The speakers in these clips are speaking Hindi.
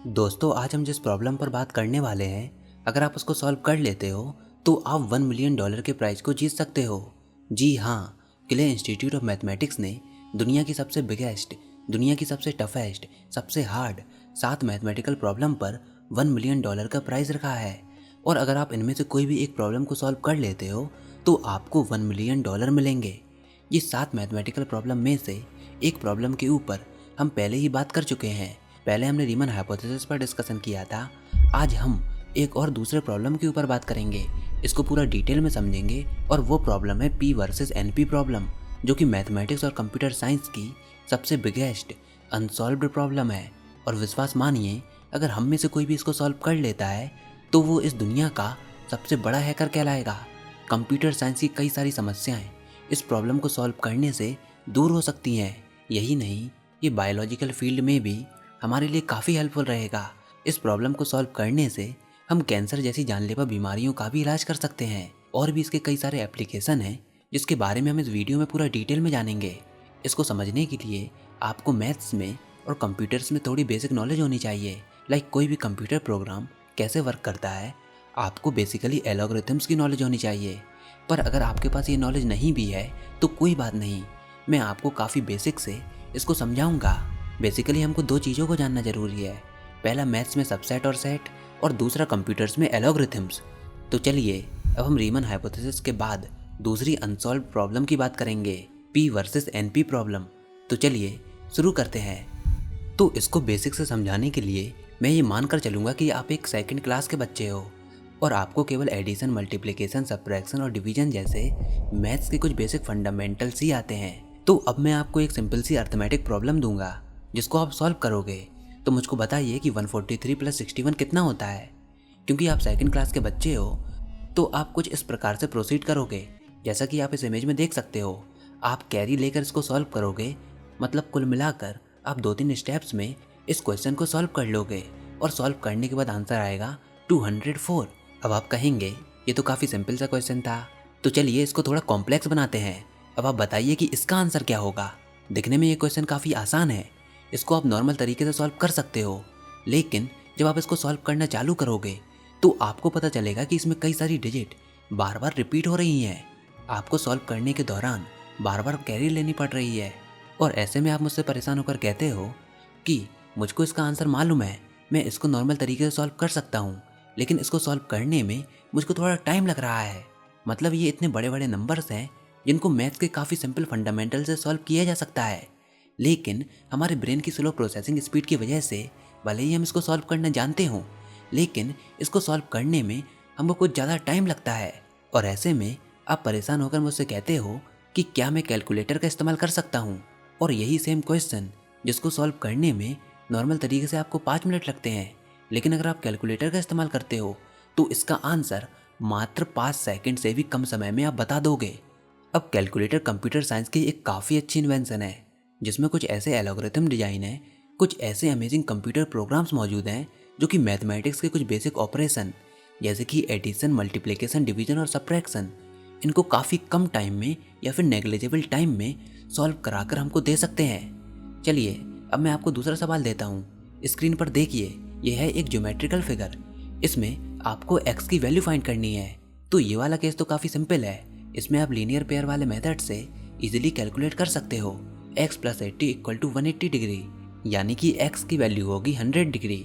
दोस्तों, आज हम जिस प्रॉब्लम पर बात करने वाले हैं, अगर आप उसको सॉल्व कर लेते हो तो आप $1 मिलियन के प्राइज को जीत सकते हो। जी हाँ, क्ले इंस्टीट्यूट ऑफ मैथमेटिक्स ने दुनिया की सबसे बिगेस्ट, दुनिया की सबसे टफेस्ट, सबसे हार्ड 7 मैथमेटिकल प्रॉब्लम पर $1 मिलियन का प्राइज रखा है। और अगर आप इनमें से कोई भी एक प्रॉब्लम को सॉल्व कर लेते हो तो आपको $1 मिलियन मिलेंगे। ये 7 मैथमेटिकल प्रॉब्लम में से एक प्रॉब्लम के ऊपर हम पहले ही बात कर चुके हैं। पहले हमने रीमन हाइपोथेसिस पर डिस्कशन किया था। आज हम एक और दूसरे प्रॉब्लम के ऊपर बात करेंगे, इसको पूरा डिटेल में समझेंगे। और वो प्रॉब्लम है पी वर्सेस एनपी प्रॉब्लम, जो कि मैथमेटिक्स और कंप्यूटर साइंस की सबसे बिगेस्ट अनसॉल्व्ड प्रॉब्लम है। और विश्वास मानिए, अगर हम में से कोई भी इसको सॉल्व कर लेता है तो वो इस दुनिया का सबसे बड़ा हैकर कहलाएगा। कंप्यूटर साइंस की कई सारी समस्याएं इस प्रॉब्लम को सॉल्व करने से दूर हो सकती हैं। यही नहीं, ये बायोलॉजिकल फील्ड में भी हमारे लिए काफ़ी हेल्पफुल रहेगा। इस प्रॉब्लम को सॉल्व करने से हम कैंसर जैसी जानलेवा बीमारियों का भी इलाज कर सकते हैं। और भी इसके कई सारे एप्लीकेशन हैं जिसके बारे में हम इस वीडियो में पूरा डिटेल में जानेंगे। इसको समझने के लिए आपको मैथ्स में और कंप्यूटर्स में थोड़ी बेसिक नॉलेज होनी चाहिए। लाइक कोई भी कंप्यूटर प्रोग्राम कैसे वर्क करता है, आपको बेसिकली एल्गोरिथम्स की नॉलेज होनी चाहिए। पर अगर आपके पास ये नॉलेज नहीं भी है तो कोई बात नहीं, मैं आपको काफ़ी बेसिक से इसको समझाऊंगा। बेसिकली हमको दो चीज़ों को जानना जरूरी है। पहला मैथ्स में सबसेट और सेट, और दूसरा कंप्यूटर्स में एल्गोरिथम्स। तो चलिए अब हम रीमन हाइपोथेसिस के बाद दूसरी अनसॉल्व प्रॉब्लम की बात करेंगे, पी वर्सेस एनपी प्रॉब्लम। तो चलिए शुरू करते हैं। तो इसको बेसिक से समझाने के लिए मैं ये मानकर चलूँगा कि आप एक सेकंड क्लास के बच्चे हो और आपको केवल एडिशन, मल्टीप्लिकेशन, सब्ट्रैक्शन और डिवीजन जैसे मैथ्स के कुछ बेसिक फंडामेंटल्स ही आते हैं। तो अब मैं आपको एक सिंपल सी अर्थमेटिक प्रॉब्लम दूंगा जिसको आप सॉल्व करोगे। तो मुझको बताइए कि 143 + 61 कितना होता है। क्योंकि आप सेकंड क्लास के बच्चे हो तो आप कुछ इस प्रकार से प्रोसीड करोगे, जैसा कि आप इस इमेज में देख सकते हो। आप कैरी लेकर इसको सॉल्व करोगे, मतलब कुल मिलाकर आप 2-3 स्टेप्स में इस क्वेश्चन को सॉल्व कर लोगे। और सॉल्व करने के बाद आंसर आएगा 204। अब आप कहेंगे ये तो काफ़ी सिंपल सा क्वेश्चन था, तो चलिए इसको थोड़ा कॉम्प्लेक्स बनाते हैं। अब आप बताइए कि इसका आंसर क्या होगा। दिखने में ये क्वेश्चन काफ़ी आसान है, इसको आप नॉर्मल तरीके से सॉल्व कर सकते हो। लेकिन जब आप इसको सॉल्व करना चालू करोगे तो आपको पता चलेगा कि इसमें कई सारी डिजिट बार बार रिपीट हो रही हैं। आपको सॉल्व करने के दौरान बार बार कैरी लेनी पड़ रही है। और ऐसे में आप मुझसे परेशान होकर कहते हो कि मुझको इसका आंसर मालूम है, मैं इसको नॉर्मल तरीके से सॉल्व कर सकता हूँ, लेकिन इसको सॉल्व करने में मुझको थोड़ा टाइम लग रहा है। मतलब ये इतने बड़े बड़े नंबर्स हैं जिनको मैथ्स के काफ़ी सिंपल फंडामेंटल से सॉल्व किया जा सकता है, लेकिन हमारे ब्रेन की स्लो प्रोसेसिंग स्पीड की वजह से भले ही हम इसको सॉल्व करना जानते हों, लेकिन इसको सॉल्व करने में हमको कुछ ज़्यादा टाइम लगता है। और ऐसे में आप परेशान होकर मुझसे कहते हो कि क्या मैं कैलकुलेटर का इस्तेमाल कर सकता हूँ। और यही सेम क्वेश्चन जिसको सॉल्व करने में नॉर्मल तरीके से आपको 5 मिनट लगते हैं, लेकिन अगर आप कैलकुलेटर का इस्तेमाल करते हो तो इसका आंसर मात्र 5 सेकंड से भी कम समय में आप बता दोगे। अब कैलकुलेटर कंप्यूटर साइंस की एक काफ़ी अच्छी इन्वेंशन है जिसमें कुछ ऐसे एल्गोरिथम डिजाइन है, कुछ ऐसे अमेजिंग कंप्यूटर प्रोग्राम्स मौजूद हैं जो कि मैथमेटिक्स के कुछ बेसिक ऑपरेशन जैसे कि एडिशन, मल्टीप्लिकेशन, डिवीजन और सब्ट्रैक्शन, इनको काफ़ी कम टाइम में या फिर नेग्लिजिबल टाइम में सॉल्व कराकर हमको दे सकते हैं। चलिए अब मैं आपको दूसरा सवाल देता हूँ। स्क्रीन पर देखिए, यह है एक ज्योमेट्रिकल फिगर। इसमें आपको x की वैल्यू फाइंड करनी है। तो ये वाला केस तो काफ़ी सिंपल है, इसमें आप लीनियर पेयर वाले मेथड से इजीली कैलकुलेट कर सकते हो। x + 80 = 180 डिग्री, यानी कि x की वैल्यू होगी 100 डिग्री।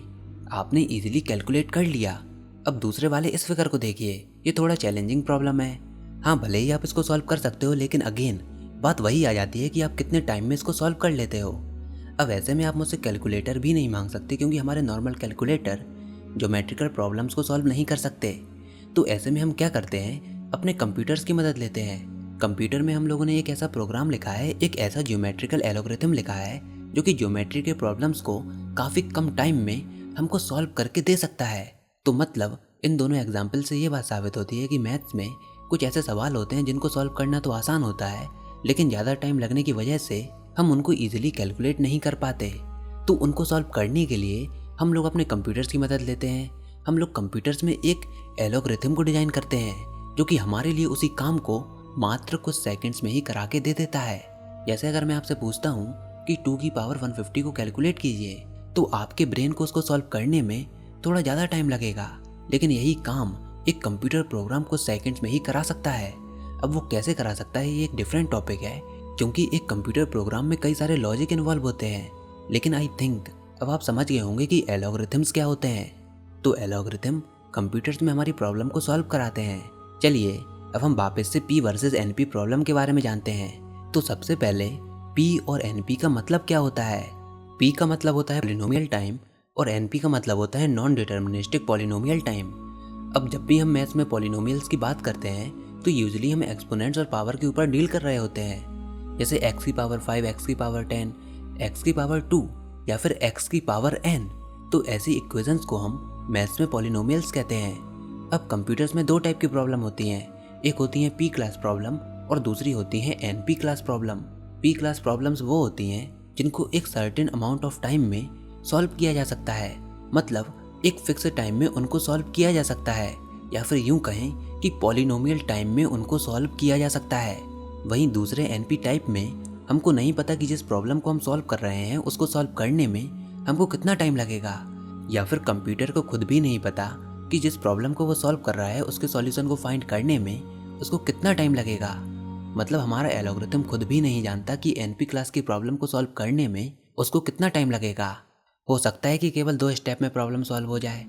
आपने इजीली कैलकुलेट कर लिया। अब दूसरे वाले इस फिगर को देखिए, ये थोड़ा चैलेंजिंग प्रॉब्लम है। हाँ, भले ही आप इसको सॉल्व कर सकते हो, लेकिन अगेन बात वही आ जाती है कि आप कितने टाइम में इसको सॉल्व कर लेते हो। अब ऐसे में आप मुझसे कैलकुलेटर भी नहीं मांग सकते, क्योंकि हमारे नॉर्मल कैलकुलेटर ज्योमेट्रिकल प्रॉब्लम्स को सॉल्व नहीं कर सकते। तो ऐसे में हम क्या करते हैं, अपने कंप्यूटर्स की मदद लेते हैं। कंप्यूटर में हम लोगों ने एक ऐसा प्रोग्राम लिखा है, एक ऐसा ज्योमेट्रिकल एल्गोरिथम लिखा है जो कि ज्योमेट्री के प्रॉब्लम्स को काफ़ी कम टाइम में हमको सॉल्व करके दे सकता है। तो मतलब इन दोनों एग्जाम्पल से ये बात साबित होती है कि मैथ्स में कुछ ऐसे सवाल होते हैं जिनको सॉल्व करना तो आसान होता है, लेकिन ज़्यादा टाइम लगने की वजह से हम उनको ईजिली कैलकुलेट नहीं कर पाते। तो उनको सॉल्व करने के लिए हम लोग अपने कंप्यूटर्स की मदद लेते हैं। हम लोग कंप्यूटर्स में एक एल्गोरिथम को डिज़ाइन करते हैं जो कि हमारे लिए उसी काम को मात्र कुछ सेकंड्स में ही करा के दे देता है। जैसे अगर मैं आपसे पूछता हूँ कि 2 की पावर 150 को कैलकुलेट कीजिए, तो आपके ब्रेन को उसको सॉल्व करने में थोड़ा ज़्यादा टाइम लगेगा, लेकिन यही काम एक कंप्यूटर प्रोग्राम को सेकंड्स में ही करा सकता है। अब वो कैसे करा सकता है ये एक डिफरेंट टॉपिक है, क्योंकि एक कंप्यूटर प्रोग्राम में कई सारे लॉजिक इन्वॉल्व होते हैं। लेकिन आई थिंक अब आप समझ गए होंगे कि एल्गोरिथम्स क्या होते हैं। तो एल्गोरिथम कंप्यूटर्स में हमारी प्रॉब्लम को सॉल्व कराते हैं। चलिए अब हम वापस से P वर्सेस NP प्रॉब्लम के बारे में जानते हैं। तो सबसे पहले P और NP का मतलब क्या होता है। P का मतलब होता है पॉलिनोमियल टाइम और NP का मतलब होता है नॉन डिटर्मिनिस्टिक पॉलिनोमियल टाइम। अब जब भी हम मैथ्स में पॉलिनोमियल्स की बात करते हैं तो यूजुअली हम एक्सपोनेंट्स और पावर के ऊपर डील कर रहे होते हैं, जैसे x की पावर 5, x की पावर 10, x की पावर 2 या फिर x की पावर n। तो ऐसी इक्वेशंस को हम मैथ्स में पॉलिनोमियल्स कहते हैं। अब कंप्यूटर्स में दो टाइप की प्रॉब्लम होती हैं, एक होती है P क्लास प्रॉब्लम और दूसरी होती है NP class problem. P class problems वो होती हैं जिनको एक सर्टेन अमाउंट ऑफ टाइम में सॉल्व किया जा सकता है, मतलब एक फिक्स टाइम में उनको सॉल्व किया जा सकता है, या फिर यूं कहें कि पॉलिनोमियल टाइम में उनको सॉल्व किया जा सकता है। वहीं दूसरे NP टाइप में हमको नहीं पता कि जिस प्रॉब्लम को हम सॉल्व कर रहे हैं उसको सॉल्व करने में हमको कितना टाइम लगेगा, या फिर कंप्यूटर को खुद भी नहीं पता कि जिस प्रॉब्लम को वो सॉल्व कर रहा है उसके सॉल्यूशन को फाइंड करने में उसको कितना टाइम लगेगा। मतलब हमारा एल्गोरिथम खुद भी नहीं जानता कि NP क्लास की प्रॉब्लम को सॉल्व करने में उसको कितना टाइम लगेगा। हो सकता है कि केवल 2 स्टेप में प्रॉब्लम सॉल्व हो जाए,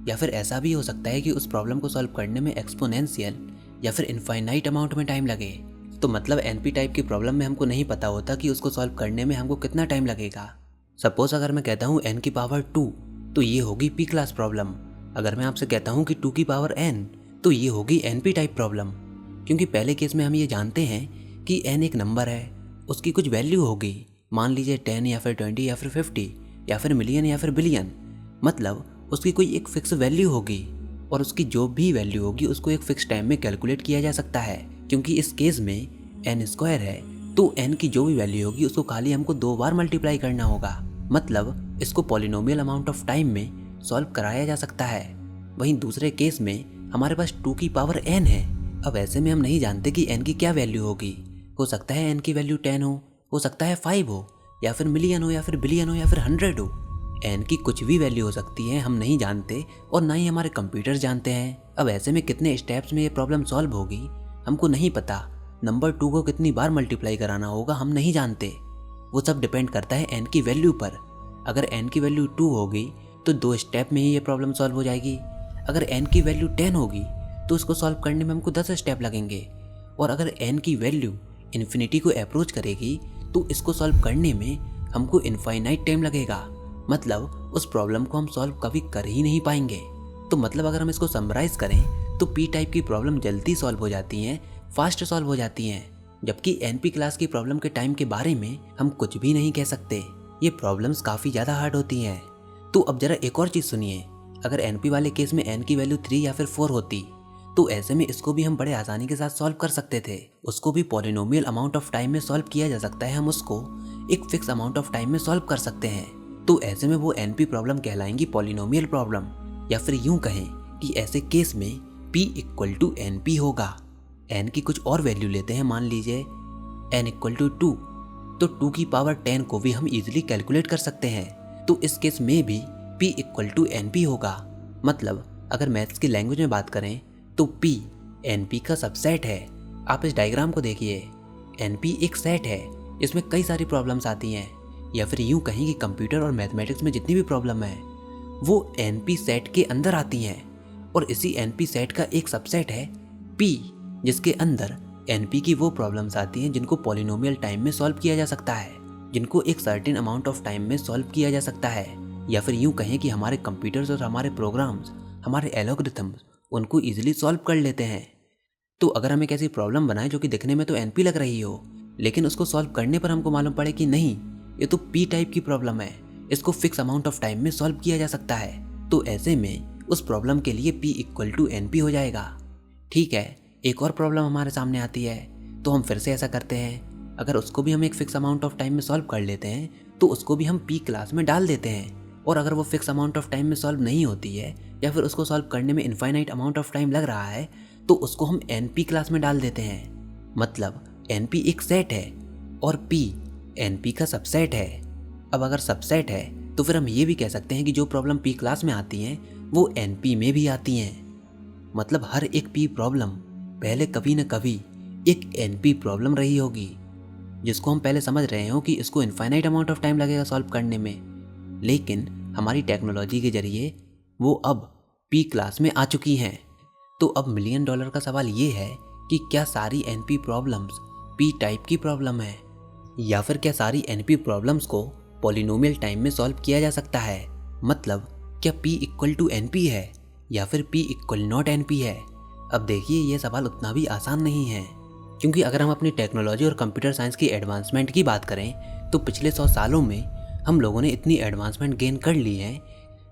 या फिर ऐसा भी हो सकता है कि उस प्रॉब्लम को सॉल्व करने में एक्सपोनेंशियल या फिर इनफाइनाइट अमाउंट में टाइम लगे। तो मतलब NP टाइप की प्रॉब्लम में हमको नहीं पता होता कि उसको सॉल्व करने में हमको कितना टाइम लगेगा। सपोज अगर मैं कहता हूँ n की पावर 2 तो ये होगी P क्लास प्रॉब्लम। अगर मैं आपसे कहता हूँ कि 2 की पावर n तो ये होगी NP टाइप प्रॉब्लम, क्योंकि पहले केस में हम ये जानते हैं कि n एक नंबर है, उसकी कुछ वैल्यू होगी, मान लीजिए 10 या फिर 20 या फिर 50 या फिर मिलियन या फिर बिलियन, मतलब उसकी कोई एक फिक्स वैल्यू होगी और उसकी जो भी वैल्यू होगी उसको एक फिक्स टाइम में कैलकुलेट किया जा सकता है। क्योंकि इस केस में n स्क्वायर है तो n की जो भी वैल्यू होगी उसको खाली हमको 2 बार मल्टीप्लाई करना होगा, मतलब इसको पॉलिनोमियल अमाउंट ऑफ टाइम में सॉल्व कराया जा सकता है। वहीं दूसरे केस में हमारे पास 2 की पावर n है। अब ऐसे में हम नहीं जानते कि n की क्या वैल्यू होगी। हो सकता है n की वैल्यू 10 हो सकता है 5 हो, या फिर मिलियन हो, या फिर बिलियन हो, या फिर 100 हो। n की कुछ भी वैल्यू हो सकती है, हम नहीं जानते और ना ही हमारे कंप्यूटर जानते हैं। अब ऐसे में कितने स्टेप्स में ये प्रॉब्लम सॉल्व होगी हमको नहीं पता। नंबर 2 को कितनी बार मल्टीप्लाई कराना होगा हम नहीं जानते। वो सब डिपेंड करता है n की वैल्यू पर। अगर n की वैल्यू 2 होगी तो 2 स्टेप में ही ये प्रॉब्लम सॉल्व हो जाएगी। अगर n की वैल्यू 10 होगी तो उसको सॉल्व करने में हमको 10 स्टेप लगेंगे, और अगर n की वैल्यू इन्फिनिटी को अप्रोच करेगी तो इसको सॉल्व करने में हमको इनफाइनाइट टाइम लगेगा, मतलब उस प्रॉब्लम को हम सॉल्व कभी कर ही नहीं पाएंगे। तो मतलब अगर हम इसको समराइज करें तो P टाइप की प्रॉब्लम जल्दी सॉल्व हो जाती हैं, फास्ट सॉल्व हो जाती हैं, जबकि NP क्लास की प्रॉब्लम के टाइम के बारे में हम कुछ भी नहीं कह सकते। ये प्रॉब्लम्स काफ़ी ज़्यादा हार्ड होती हैं। तो अब जरा एक और चीज़ सुनिए, अगर NP वाले केस में n की वैल्यू 3 या फिर 4 होती तो ऐसे में इसको भी हम बड़े आसानी के साथ सॉल्व कर सकते थे। उसको भी पॉलिनोमियल अमाउंट ऑफ टाइम में सॉल्व किया जा सकता है, हम उसको एक फिक्स अमाउंट ऑफ टाइम में सॉल्व कर सकते हैं। तो ऐसे में वो NP प्रॉब्लम कहलाएंगी पॉलिनोमियल प्रॉब्लम, या फिर यूं कहें कि ऐसे केस में P इक्वल टू NP होगा। n की कुछ और वैल्यू लेते हैं, मान लीजिए n इक्वल टू 2, तो 2 की पावर 10 को भी हम इजीली कैलकुलेट कर सकते हैं। तो इस केस में भी P इक्वल टू NP होगा। मतलब अगर मैथ्स की लैंग्वेज में बात करें तो P NP का सबसेट है। आप इस डायग्राम को देखिए, NP एक सेट है जिसमें कई सारी प्रॉब्लम्स आती हैं, या फिर यूं कहें कि कंप्यूटर और मैथमेटिक्स में जितनी भी प्रॉब्लम है वो NP सेट के अंदर आती हैं, और इसी NP सेट का एक सबसेट है P, जिसके अंदर NP की वो प्रॉब्लम्स आती हैं जिनको पॉलिनोमियल टाइम में सॉल्व किया जा सकता है, जिनको एक सर्टेन अमाउंट ऑफ टाइम में सॉल्व किया जा सकता है। या फिर यूं कहें कि हमारे कंप्यूटर्स और हमारे प्रोग्राम्स, हमारे एल्गोरिथम्स उनको ईजिली सॉल्व कर लेते हैं। तो अगर हम एक ऐसी प्रॉब्लम बनाएं जो कि दिखने में तो NP लग रही हो, लेकिन उसको सॉल्व करने पर हमको मालूम पड़े कि नहीं, ये तो P टाइप की प्रॉब्लम है, इसको फिक्स अमाउंट ऑफ टाइम में सॉल्व किया जा सकता है, तो ऐसे में उस प्रॉब्लम के लिए P इक्वल टू NP हो जाएगा। ठीक है, एक और प्रॉब्लम हमारे सामने आती है, तो हम फिर से ऐसा करते हैं, अगर उसको भी हम एक फिक्स अमाउंट ऑफ टाइम में सॉल्व कर लेते हैं तो उसको भी हम P क्लास में डाल देते हैं, और अगर वो फिक्स अमाउंट ऑफ टाइम में सॉल्व नहीं होती है या फिर उसको सॉल्व करने में इनफाइनाइट अमाउंट ऑफ टाइम लग रहा है तो उसको हम NP क्लास में डाल देते हैं। मतलब NP एक सेट है और P NP का सबसेट है। अब अगर सबसेट है तो फिर हम ये भी कह सकते हैं कि जो प्रॉब्लम पी क्लास में आती हैं वो एनपी में भी आती हैं। मतलब हर एक पी प्रॉब्लम पहले कभी न कभी एक एनपी प्रॉब्लम रही होगी, जिसको हम पहले समझ रहे हो कि इसको इनफाइनाइट अमाउंट ऑफ टाइम लगेगा सॉल्व करने में, लेकिन हमारी टेक्नोलॉजी के जरिए वो अब पी क्लास में आ चुकी हैं। तो अब मिलियन डॉलर का सवाल ये है कि क्या सारी एनपी प्रॉब्लम्स पी टाइप की प्रॉब्लम है, या फिर क्या सारी एनपी प्रॉब्लम्स को पॉलिनोमियल टाइम में सॉल्व किया जा सकता है। मतलब क्या p इक्वल टू एनपी है या फिर p इक्वल नॉट एनपी है। अब देखिए ये सवाल उतना भी आसान नहीं है, क्योंकि अगर हम अपनी टेक्नोलॉजी और कंप्यूटर साइंस की एडवांसमेंट की बात करें तो पिछले 100 सालों में हम लोगों ने इतनी एडवांसमेंट गेन कर ली है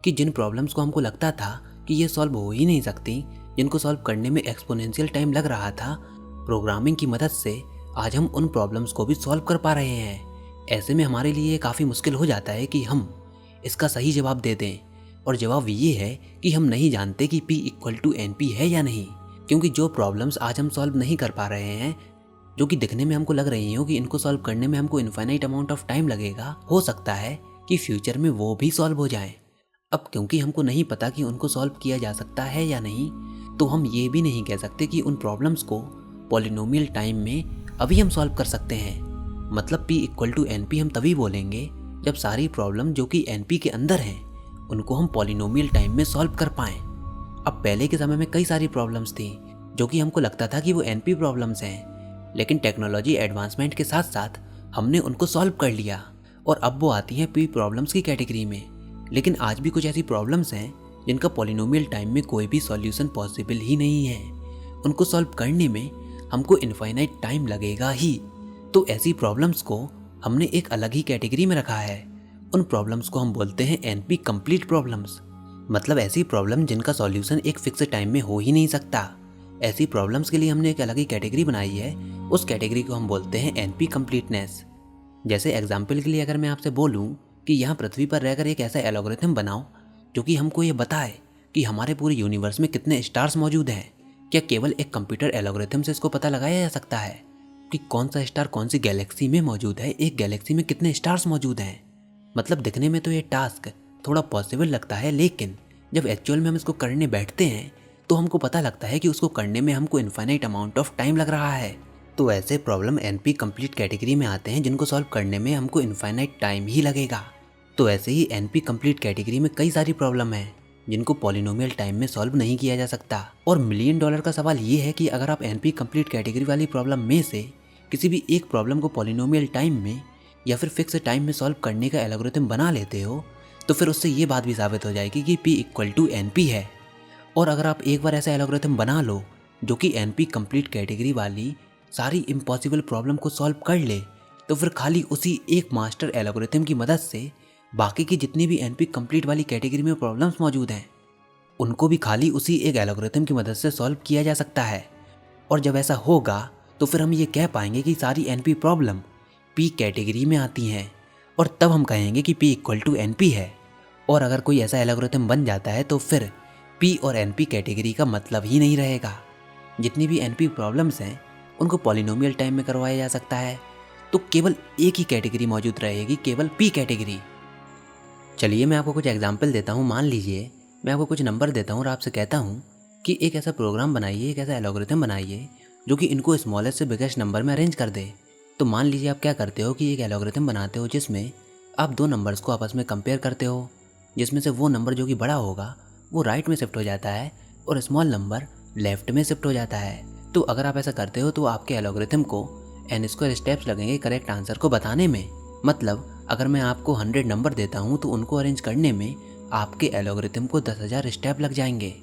कि जिन प्रॉब्लम्स को हमको लगता था कि ये सॉल्व हो ही नहीं सकती, जिनको सॉल्व करने में एक्सपोनेंशियल टाइम लग रहा था, प्रोग्रामिंग की मदद से आज हम उन प्रॉब्लम्स को भी सॉल्व कर पा रहे हैं। ऐसे में हमारे लिए काफ़ी मुश्किल हो जाता है कि हम इसका सही जवाब दे दें, और जवाब ये है कि हम नहीं जानते कि p equal to N P है या नहीं। क्योंकि जो प्रॉब्लम्स आज हम सॉल्व नहीं कर पा रहे हैं, जो कि दिखने में हमको लग रही हो कि इनको सॉल्व करने में हमको इनफाइनाइट अमाउंट ऑफ टाइम लगेगा, हो सकता है कि फ्यूचर में वो भी सॉल्व हो जाएं। अब क्योंकि हमको नहीं पता कि उनको सॉल्व किया जा सकता है या नहीं, तो हम ये भी नहीं कह सकते कि उन प्रॉब्लम्स को पॉलिनोमियल टाइम में अभी हम सॉल्व कर सकते हैं। मतलब p equal to N P हम तभी बोलेंगे जब सारी प्रॉब्लम जो कि एन पी के अंदर हैं उनको हम पॉलिनोमियल टाइम में सॉल्व कर पाएं। अब पहले के समय में कई सारी प्रॉब्लम्स थी जो कि हमको लगता था कि वो एन पी प्रॉब्लम्स हैं, लेकिन टेक्नोलॉजी एडवांसमेंट के साथ साथ हमने उनको सॉल्व कर लिया और अब वो आती हैं पी प्रॉब्लम्स की कैटेगरी में। लेकिन आज भी कुछ ऐसी प्रॉब्लम्स हैं जिनका पॉलिनोमियल टाइम में कोई भी सॉल्यूशन पॉसिबल ही नहीं है। उनको सॉल्व करने में हमको इनफाइनाइट टाइम लगेगा ही। तो ऐसी प्रॉब्लम्स को हमने एक अलग ही कैटेगरी में रखा है। उन प्रॉब्लम्स को हम बोलते हैं एनपी कंप्लीट प्रॉब्लम्स। मतलब ऐसी प्रॉब्लम जिनका सॉल्यूशन एक फिक्स टाइम में हो ही नहीं सकता। ऐसी प्रॉब्लम्स के लिए हमने एक अलग ही कैटेगरी बनाई है। उस कैटेगरी को हम बोलते हैं एनपी कंप्लीटनेस। जैसे एग्जाम्पल के लिए अगर मैं आपसे बोलूँ कि यहाँ पृथ्वी पर रहकर एक ऐसा एल्गोरिथम बनाओ जो कि हमको ये बताए कि हमारे पूरे यूनिवर्स में कितने स्टार्स मौजूद हैं, क्या केवल एक कंप्यूटर एल्गोरिथम से इसको पता लगाया जा सकता है कि कौन सा स्टार कौन सी गैलेक्सी में मौजूद है, एक गैलेक्सी में कितने स्टार्स मौजूद हैं। मतलब दिखने में तो ये टास्क थोड़ा पॉसिबल लगता है, लेकिन जब एक्चुअल में हम इसको करने बैठते हैं तो हमको पता लगता है कि उसको करने में हमको इनफाइनाइट अमाउंट ऑफ टाइम लग रहा है। तो ऐसे प्रॉब्लम एनपी कंप्लीट कैटेगरी में आते हैं जिनको सॉल्व करने में हमको इनफाइनाइट टाइम ही लगेगा। तो ऐसे ही एनपी कंप्लीट कैटेगरी में कई सारी प्रॉब्लम हैं जिनको पॉलिनोमियल टाइम में सॉल्व नहीं किया जा सकता। और मिलियन डॉलर का सवाल ये है कि अगर आप एनपी कंप्लीट कैटेगरी वाली प्रॉब्लम में से किसी भी एक प्रॉब्लम को पॉलिनोमियल टाइम में या फिर फिक्स टाइम में सॉल्व करने का एल्गोरिथम बना लेते हो, तो फिर उससे ये बात भी साबित हो जाएगी कि p equal to N P है। और अगर आप एक बार ऐसा एल्गोरिथम बना लो जो कि एनपी कंप्लीट कैटेगरी वाली सारी इम्पॉसिबल प्रॉब्लम को सॉल्व कर ले, तो फिर खाली उसी एक मास्टर एल्गोरिथम की मदद से बाकी की जितनी भी एनपी कंप्लीट वाली कैटेगरी में प्रॉब्लम्स मौजूद हैं उनको भी खाली उसी एक एल्गोरिथम की मदद से सॉल्व किया जा सकता है। और जब ऐसा होगा तो फिर हम ये कह पाएंगे कि सारी एनपी प्रॉब्लम पी कैटेगरी में आती हैं, और तब हम कहेंगे कि p equal to N P है। और अगर कोई ऐसा एल्गोरिथम बन जाता है तो फिर p और एन पी कैटेगरी का मतलब ही नहीं रहेगा। जितनी भी एनपी प्रॉब्लम्स हैं उनको पॉलिनोमियल टाइम में करवाया जा सकता है, तो केवल एक ही कैटेगरी मौजूद रहेगी, केवल p कैटेगरी। चलिए मैं आपको कुछ एग्जाम्पल देता हूँ। मान लीजिए मैं आपको कुछ नंबर देता हूँ और आपसे कहता हूँ कि एक ऐसा प्रोग्राम बनाइए, एक ऐसा एल्गोरिथम बनाइए जो कि इनको स्मॉलेस्ट से बिगेस्ट नंबर में अरेंज कर दे। तो मान लीजिए आप क्या करते हो कि एक एल्गोरिथम बनाते हो जिसमें आप दो नंबर्स को आपस में कंपेयर करते हो, जिसमें से वो नंबर जो कि बड़ा होगा वो राइट में शिफ्ट हो जाता है और स्मॉल नंबर लेफ्ट में शिफ्ट हो जाता है। तो अगर आप ऐसा करते हो तो आपके एल्गोरिथम को n² स्टेप्स लगेंगे करेक्ट आंसर को बताने में। मतलब अगर मैं आपको 100 नंबर देता हूँ तो उनको अरेंज करने में आपके एल्गोरिथम को 10,000 स्टेप लग जाएंगे।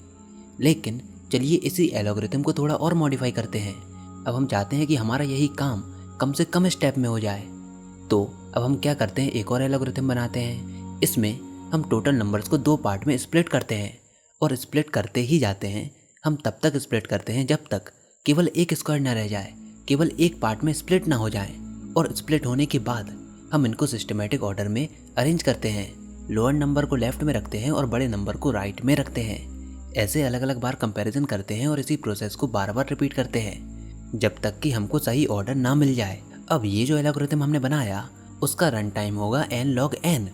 लेकिन चलिए इसी एल्गोरिथम को थोड़ा और मॉडिफाई करते हैं। अब हम चाहते हैं कि हमारा यही काम कम से कम स्टेप में हो जाए। तो अब हम क्या करते हैं, एक और एल्गोरिथम बनाते हैं। इसमें हम टोटल नंबर्स को दो पार्ट में स्प्लिट करते हैं, और स्प्लिट करते ही जाते हैं। हम तब तक स्प्लिट करते हैं जब तक केवल एक स्क्वायर ना रह जाए, केवल एक पार्ट में स्प्लिट ना हो जाए। और स्प्लिट होने के बाद हम इनको सिस्टमेटिक ऑर्डर में अरेंज करते हैं। लोअर नंबर को लेफ्ट में रखते हैं और बड़े नंबर को राइट में रखते हैं। ऐसे अलग अलग बार कंपैरिजन करते हैं और इसी प्रोसेस को बार बार रिपीट करते हैं जब तक कि हमको सही ऑर्डर ना मिल जाए। अब ये जो एल्गोरिथम हमने बनाया उसका रन टाइम होगा n log n।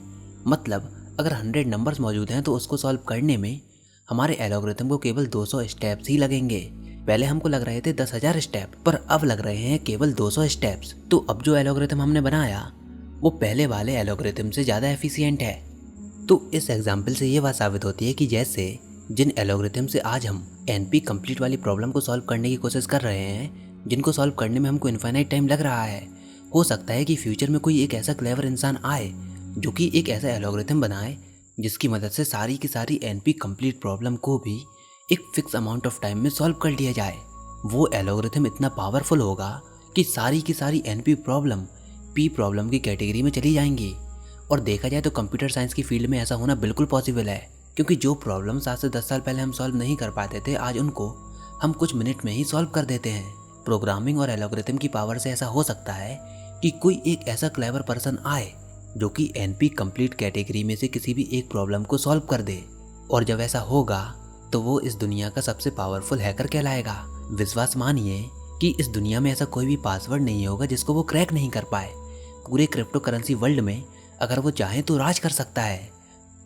मतलब अगर 100 नंबर्स मौजूद हैं तो उसको सॉल्व करने में हमारे एल्गोरिथम को केवल 200 स्टेप्स ही लगेंगे। पहले हमको लग रहे थे 10,000 स्टेप, पर अब लग रहे हैं केवल 200 स्टेप्स। तो अब जो एल्गोरिथम हमने बनाया वो पहले वाले एल्गोरिथम से ज़्यादा एफिशिएंट है। तो इस एग्जाम्पल से ये बात साबित होती है कि जैसे जिन एल्गोरिथम से आज हम NP कंप्लीट वाली प्रॉब्लम को सॉल्व करने की कोशिश कर रहे हैं, जिनको सॉल्व करने में हमको इनफाइनाइट टाइम लग रहा है, हो सकता है कि फ्यूचर में कोई एक ऐसा क्लेवर इंसान आए जो कि एक ऐसा एल्गोरिथम बनाए जिसकी मदद से सारी की सारी NP कंप्लीट प्रॉब्लम को भी एक फिक्स अमाउंट ऑफ टाइम में सॉल्व कर लिया जाए। वो एल्गोरिथम इतना पावरफुल होगा कि सारी की सारी NP प्रॉब्लम P प्रॉब्लम की कैटेगरी में चली जाएंगी। और देखा जाए तो कंप्यूटर साइंस की फील्ड में ऐसा होना बिल्कुल पॉसिबल है, क्योंकि जो प्रॉब्लम्स आज से 10 साल पहले हम सॉल्व नहीं कर पाते थे, आज उनको हम कुछ मिनट में ही सॉल्व कर देते हैं। प्रोग्रामिंग और एल्गोरिथम की पावर से ऐसा हो सकता है कि कोई एक ऐसा क्लेवर पर्सन आए जो कि NP कंप्लीट कैटेगरी में से किसी भी एक प्रॉब्लम को सॉल्व कर दे। और जब ऐसा होगा तो वो इस दुनिया का सबसे पावरफुल हैकर कहलाएगा। विश्वास मानिए कि इस दुनिया में ऐसा कोई भी पासवर्ड नहीं होगा जिसको वो क्रैक नहीं कर पाए। पूरे क्रिप्टो करेंसी वर्ल्ड में अगर वो चाहे तो राज कर सकता है।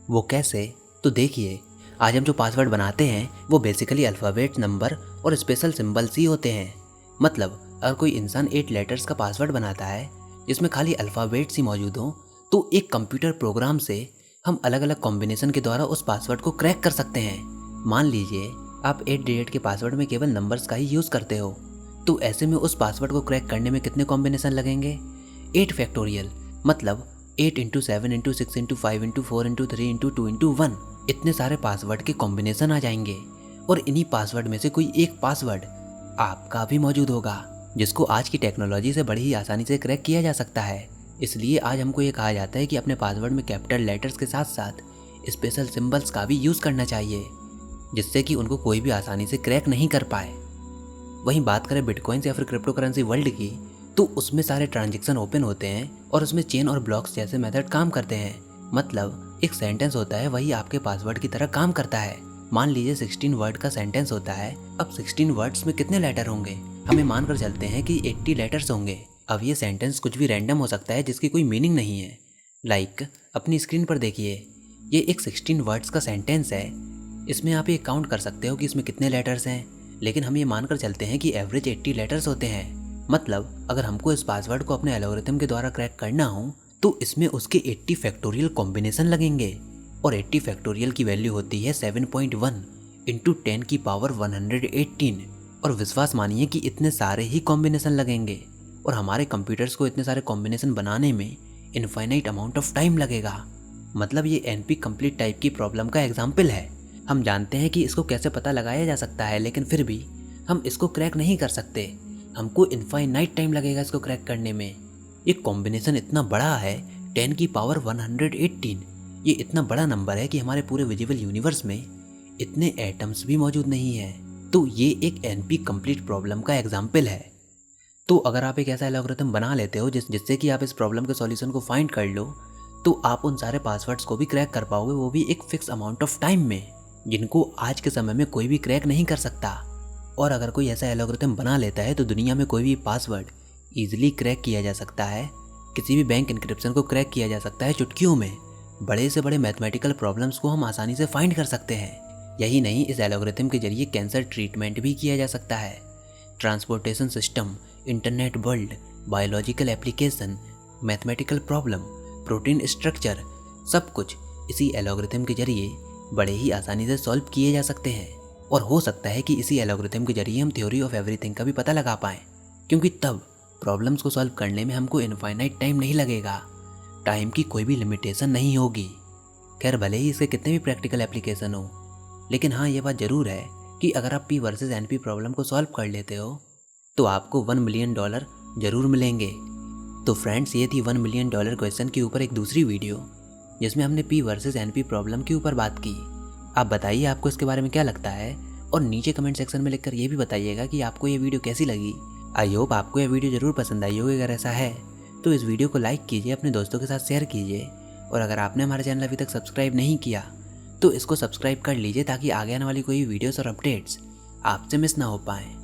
वो कैसे? तो देखिए, आज हम जो पासवर्ड बनाते हैं वो बेसिकली अल्फ़ाबेट, नंबर और स्पेशल सिंबल्स ही होते हैं। मतलब अगर कोई इंसान 8 लेटर्स का पासवर्ड बनाता है जिसमें खाली अल्फ़ाबेट्स ही मौजूद हों, तो एक कंप्यूटर प्रोग्राम से हम अलग अलग कॉम्बिनेशन के द्वारा उस पासवर्ड को क्रैक कर सकते हैं। मान लीजिए आप 8 डिजिट के पासवर्ड में केवल नंबर्स का ही यूज़ करते हो, तो ऐसे में उस पासवर्ड को क्रैक करने में कितने कॉम्बिनेशन लगेंगे? 8 फैक्टोरियल, मतलब 8 × 7 × 6 × 5 × 4 × 3 × 2 × 1। इतने सारे पासवर्ड के कॉम्बिनेशन आ जाएंगे और इन्हीं पासवर्ड में से कोई एक पासवर्ड आपका भी मौजूद होगा, जिसको आज की टेक्नोलॉजी से बड़ी ही आसानी से क्रैक किया जा सकता है। इसलिए आज हमको ये कहा जाता है कि अपने पासवर्ड में कैपिटल लेटर्स के साथ साथ स्पेशल सिंबल्स का भी यूज़ करना चाहिए, जिससे कि उनको कोई भी आसानी से क्रैक नहीं कर पाए। वहीं बात करें बिटकॉइंस या फिर क्रिप्टो करेंसी वर्ल्ड की, तो उसमें सारे ट्रांजैक्शन ओपन होते हैं और उसमें चेन और ब्लॉक्स जैसे मेथड काम करते हैं। मतलब एक सेंटेंस होता है, वही आपके पासवर्ड की तरह काम करता है। मान लीजिए 16 वर्ड का सेंटेंस होता है। अब 16 वर्ड्स में कितने लेटर होंगे? हमें मानकर चलते हैं कि 80 लेटर्स होंगे। अब ये सेंटेंस कुछ भी रैंडम हो सकता है जिसकी कोई मीनिंग नहीं है। लाइक अपनी स्क्रीन पर देखिए, ये एक 16 वर्ड्स का सेंटेंस है। इसमें आप ये काउंट कर सकते हो कि इसमें कितने लेटर्स हैं, लेकिन हम ये मानकर चलते हैं कि एवरेज 80 लेटर्स होते हैं। मतलब अगर हमको इस पासवर्ड को अपने एल्गोरिथम के द्वारा क्रैक करना हो तो इसमें उसके 80 फैक्टोरियल कॉम्बिनेशन लगेंगे। और 80 फैक्टोरियल की वैल्यू होती है 7.1 × 10 की पावर 118। और विश्वास मानिए कि इतने सारे ही कॉम्बिनेशन लगेंगे और हमारे कंप्यूटर्स को इतने सारे कॉम्बिनेशन बनाने में इनफाइनाइट अमाउंट ऑफ टाइम लगेगा। मतलब ये NP कंप्लीट टाइप की प्रॉब्लम का एग्जाम्पल है। हम जानते हैं कि इसको कैसे पता लगाया जा सकता है, लेकिन फिर भी हम इसको क्रैक नहीं कर सकते। हमको इनफाइनाइट टाइम लगेगा इसको क्रैक करने में। ये कॉम्बिनेशन इतना बड़ा है, 10 की पावर 118। ये इतना बड़ा नंबर है कि हमारे पूरे विजिबल यूनिवर्स में इतने एटम्स भी मौजूद नहीं है। तो ये एक NP कंप्लीट प्रॉब्लम का एग्जाम्पल है। तो अगर आप एक ऐसा एल्गोरिथम बना लेते हो जिससे कि आप इस प्रॉब्लम के सॉल्यूशन को फाइंड कर लो, तो आप उन सारे पासवर्ड्स को भी क्रैक कर पाओगे, वो भी एक फिक्स अमाउंट ऑफ टाइम में, जिनको आज के समय में कोई भी क्रैक नहीं कर सकता। और अगर कोई ऐसा एल्गोरिथम बना लेता है तो दुनिया में कोई भी पासवर्ड ईजिली क्रैक किया जा सकता है। किसी भी बैंक इंक्रिप्शन को क्रैक किया जा सकता है चुटकियों में। बड़े से बड़े मैथमेटिकल प्रॉब्लम्स को हम आसानी से फाइंड कर सकते हैं। यही नहीं, इस एल्गोरिथम के जरिए कैंसर ट्रीटमेंट भी किया जा सकता है। Transportation system, internet world, biological application, mathematical problem, protein structure, सब कुछ इसी एल्गोरिथम के जरिए बड़े ही आसानी से सॉल्व किए जा सकते हैं। और हो सकता है कि इसी एल्गोरिथम के जरिए हम थ्योरी ऑफ एवरीथिंग का भी पता लगा पाएँ, क्योंकि तब प्रॉब्लम्स को सॉल्व करने में हमको इनफाइनाइट टाइम नहीं लगेगा। टाइम की कोई भी लिमिटेशन नहीं होगी। खैर, भले ही इसके कितने भी प्रैक्टिकल एप्लीकेशन हो, लेकिन हाँ, ये बात ज़रूर है कि अगर आप P वर्सेस NP प्रॉब्लम को सॉल्व कर लेते हो तो आपको $1 मिलियन ज़रूर मिलेंगे। तो फ्रेंड्स, ये थी $1 मिलियन क्वेश्चन के ऊपर एक दूसरी वीडियो, जिसमें हमने P वर्सेस NP प्रॉब्लम के ऊपर बात की। आप बताइए आपको इसके बारे में क्या लगता है, और नीचे कमेंट सेक्शन में लिखकर ये भी बताइएगा कि आपको ये वीडियो कैसी लगी। आई होप आपको ये वीडियो ज़रूर पसंद आई होगी। अगर ऐसा है तो इस वीडियो को लाइक कीजिए, अपने दोस्तों के साथ शेयर कीजिए, और अगर आपने हमारा चैनल अभी तक सब्सक्राइब नहीं किया तो इसको सब्सक्राइब कर लीजिए, ताकि आगे आने वाली कोई वीडियोस और अपडेट्स आपसे मिस ना हो पाएँ।